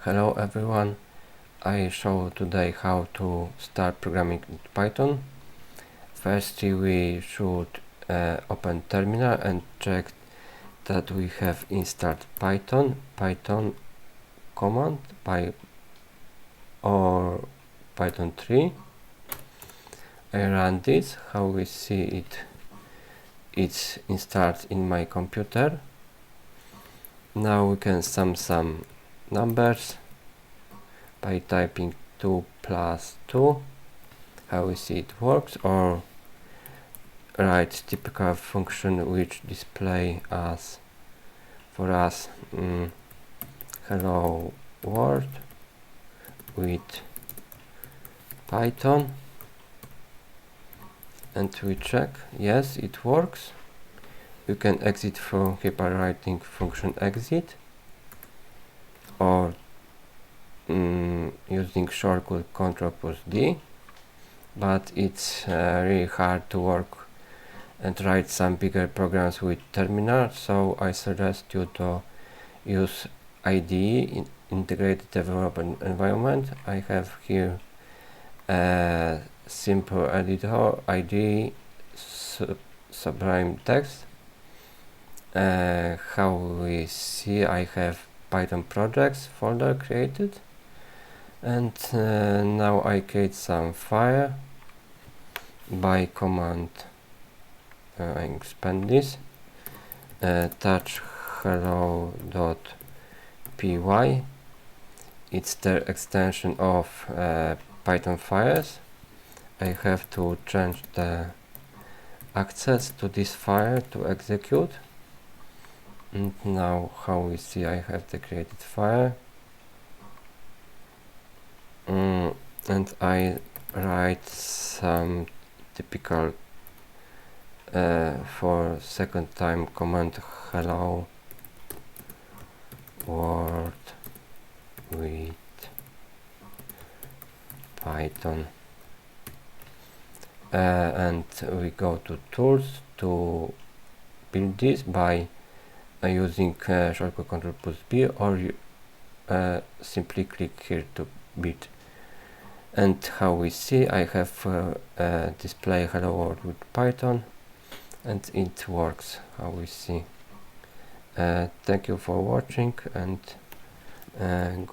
Hello everyone, I show today how to start programming in Python. Firstly, we should open terminal and check that we have installed Python command or Python 3. I run this, how we see it's installed in my computer. Now we can sum some numbers by typing 2 plus 2, how we see it works, or write typical function which display as for us hello world with Python, and we check yes, it works. You can exit from here by writing function exit or using shortcut Ctrl+D, but it's really hard to work and write some bigger programs with terminal, so I suggest you to use IDE, Integrated Development Environment. I have here a simple editor, IDE Sublime Text. How we see, I have Python projects folder created, and now I create some file by command. I expand this, touch hello.py. It's the extension of Python files. I have to change the access to this file to execute. And now how we see, I have the created file, and I write some typical for second time command hello world with Python, and we go to tools to build this by using shortcut Ctrl+B, or simply click here to build. And how we see, I have display hello world with Python, and it works, how we see. Thank you for watching, and good